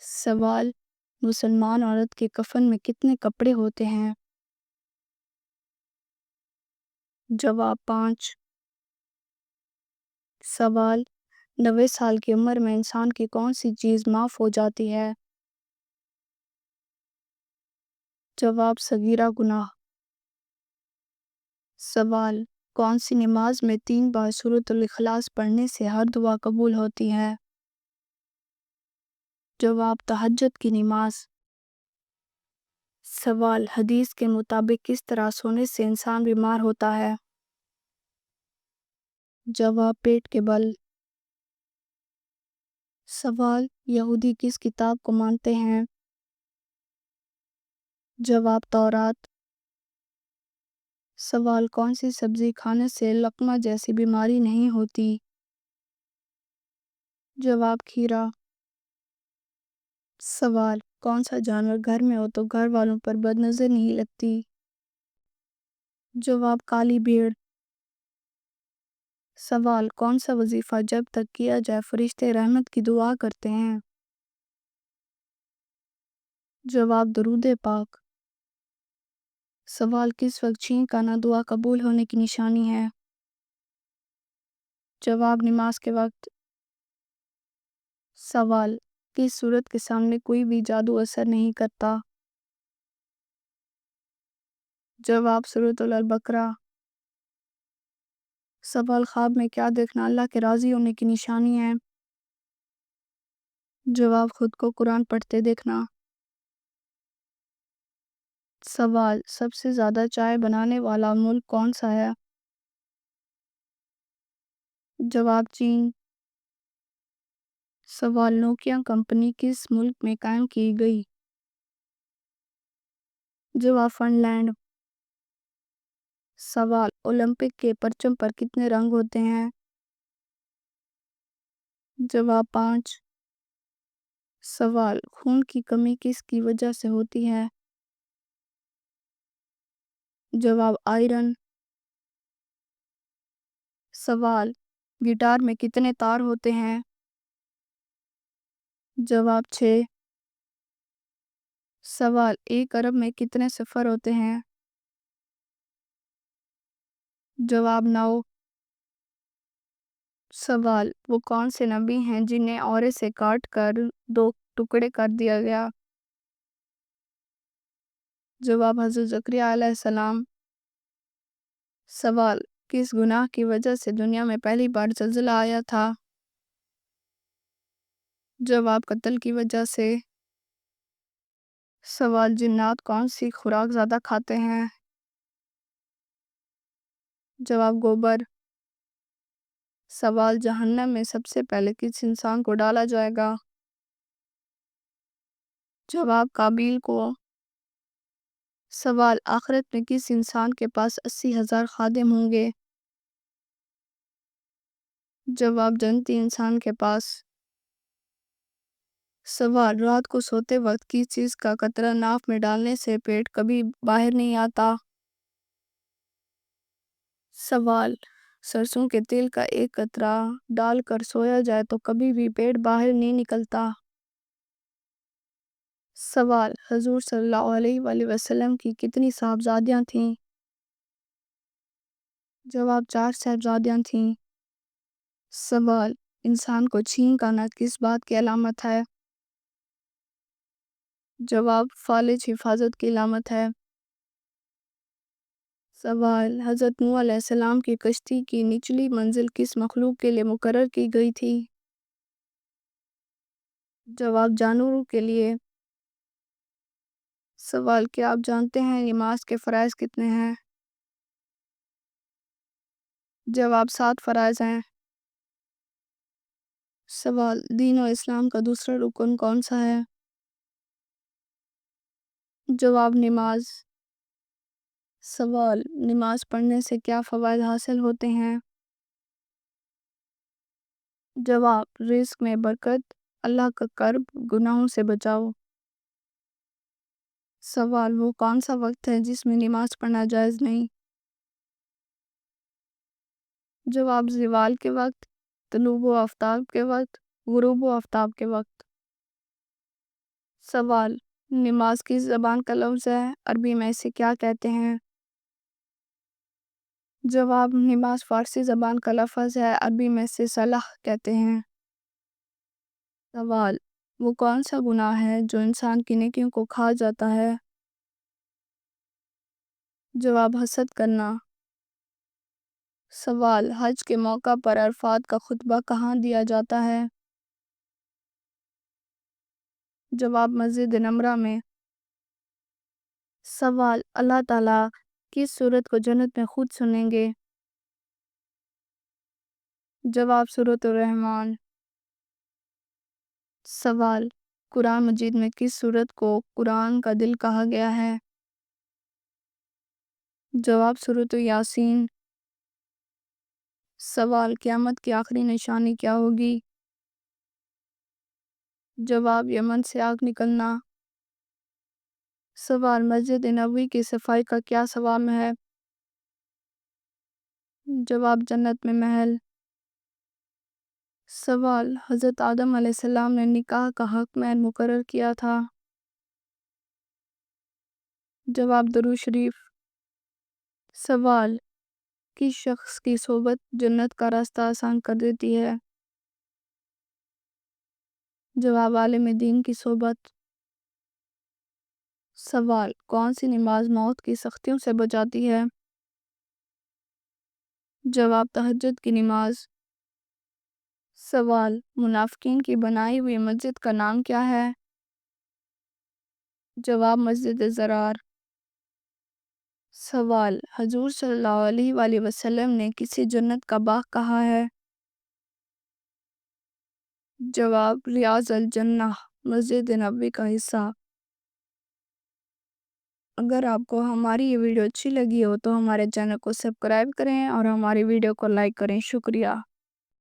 سوال: مسلمان عورت کے کفن میں کتنے کپڑے ہوتے ہیں؟ جواب: 5۔ سوال: 90 سال کی عمر میں انسان کی کون سی چیز معاف ہو جاتی ہے؟ جواب: صغیرہ گناہ۔ سوال: کون سی نماز میں 3 بار سورۃ الاخلاص پڑھنے سے ہر دعا قبول ہوتی ہے؟ جواب: تہجد کی نماز۔ سوال: حدیث کے مطابق کس طرح سونے سے انسان بیمار ہوتا ہے؟ جواب: پیٹ کے بل۔ سوال: یہودی کس کتاب کو مانتے ہیں؟ جواب: تورات۔ سوال: کون سی سبزی کھانے سے لقمہ جیسی بیماری نہیں ہوتی؟ جواب: کھیرا۔ سوال: کون سا جانور گھر میں ہو تو گھر والوں پر بد نظر نہیں لگتی؟ جواب: کالی بھیڑ۔ سوال: کون سا وظیفہ جب تک کیا جائے فرشتے رحمت کی دعا کرتے ہیں؟ جواب: درود پاک۔ سوال: کس وقت چھینک آنا دعا قبول ہونے کی نشانی ہے؟ جواب: نماز کے وقت۔ سوال: کس صورت کے سامنے کوئی بھی جادو اثر نہیں کرتا؟ جواب: سورۃ البقرہ۔ سوال: خواب میں کیا دیکھنا اللہ کے راضی ہونے کی نشانی ہے؟ جواب: خود کو قرآن پڑھتے دیکھنا۔ سوال: سب سے زیادہ چائے بنانے والا ملک کون سا ہے؟ جواب: چین۔ سوال: نوکیا کمپنی کس ملک میں قائم کی گئی؟ جواب: فن لینڈ۔ سوال: اولمپک کے پرچم پر کتنے رنگ ہوتے ہیں؟ جواب: 5۔ سوال: خون کی کمی کس کی وجہ سے ہوتی ہے؟ جواب: آئرن۔ سوال: گٹار میں کتنے تار ہوتے ہیں؟ جواب: 6۔ سوال: 1 ارب میں کتنے صفر ہوتے ہیں؟ جواب: 9۔ سوال: وہ کون سے نبی ہیں جنہیں اورے سے کاٹ کر 2 ٹکڑے کر دیا گیا؟ جواب: حضرت زکریا علیہ السلام۔ سوال: کس گناہ کی وجہ سے دنیا میں پہلی بار زلزلہ آیا تھا؟ جواب: قتل کی وجہ سے۔ سوال: جنات کون سی خوراک زیادہ کھاتے ہیں؟ جواب: گوبر۔ سوال: جہنم میں سب سے پہلے کس انسان کو ڈالا جائے گا؟ جواب: قابیل کو۔ سوال: آخرت میں کس انسان کے پاس 80,000 خادم ہوں گے؟ جواب: جنتی انسان کے پاس۔ سوال: رات کو سوتے وقت کس چیز کا قطرہ ناف میں ڈالنے سے پیٹ کبھی باہر نہیں آتا؟ سوال: سرسوں کے تیل کا ایک قطرہ ڈال کر سویا جائے تو کبھی بھی پیٹ باہر نہیں نکلتا؟ سوال: حضور صلی اللہ علیہ وآلہ وسلم کی کتنی صاحبزادیاں تھیں؟ جواب: 4 صاحبزادیاں تھیں۔ سوال: انسان کو چھینک آنا کس بات کی علامت ہے؟ جواب: فالج حفاظت کی علامت ہے۔ سوال: حضرت نوح علیہ السلام کی کشتی کی نچلی منزل کس مخلوق کے لیے مقرر کی گئی تھی؟ جواب: جانوروں کے لیے۔ سوال: کیا آپ جانتے ہیں نماز کے فرائض کتنے ہیں؟ جواب: 7 فرائض ہیں۔ سوال: دین و اسلام کا دوسرا رکن کون سا ہے؟ جواب: نماز۔ سوال: نماز پڑھنے سے کیا فوائد حاصل ہوتے ہیں؟ جواب: رزق میں برکت، اللہ کا قرب، گناہوں سے بچاؤ۔ سوال: وہ کون سا وقت ہے جس میں نماز پڑھنا جائز نہیں؟ جواب: زوال کے وقت، طلوع آفتاب کے وقت، غروب آفتاب کے وقت۔ سوال: نماز کس زبان کا لفظ ہے؟ عربی میں اسے کیا کہتے ہیں؟ جواب: نماز فارسی زبان کا لفظ ہے، عربی میں اسے صلاح کہتے ہیں۔ سوال: وہ کون سا گناہ ہے جو انسان کی نیکیوں کو کھا جاتا ہے؟ جواب: حسد کرنا۔ سوال: حج کے موقع پر عرفات کا خطبہ کہاں دیا جاتا ہے؟ جواب: مسجد نمرہ میں۔ سوال: اللہ تعالیٰ کس سورت کو جنت میں خود سنیں گے؟ جواب: سورۃ الرحمن۔ سوال: قرآن مجید میں کس سورت کو قرآن کا دل کہا گیا ہے؟ جواب: سورۃ یاسین۔ سوال: قیامت کی آخری نشانی کیا ہوگی؟ جواب: یمن سے آگ نکلنا۔ سوال: مسجد نبوی کی صفائی کا کیا ثواب ہے؟ جواب: جنت میں محل۔ سوال: حضرت آدم علیہ السلام نے نکاح کا حق مہر مقرر کیا تھا؟ جواب: درود شریف۔ سوال: کس شخص کی صحبت جنت کا راستہ آسان کر دیتی ہے؟ جواب: عالم دین کی صحبت۔ سوال: کون سی نماز موت کی سختیوں سے بچاتی ہے؟ جواب: تہجد کی نماز۔ سوال: منافقین کی بنائی ہوئی مسجد کا نام کیا ہے؟ جواب: مسجد ضرار۔ سوال: حضور صلی اللہ علیہ وآلہ وسلم نے کسی جنت کا باغ کہا ہے؟ جواب: ریاض الجنہ، مسجد نبوی کا حصہ۔ اگر آپ کو ہماری یہ ویڈیو اچھی لگی ہو تو ہمارے چینل کو سبسکرائب کریں اور ہماری ویڈیو کو لائک کریں۔ شکریہ۔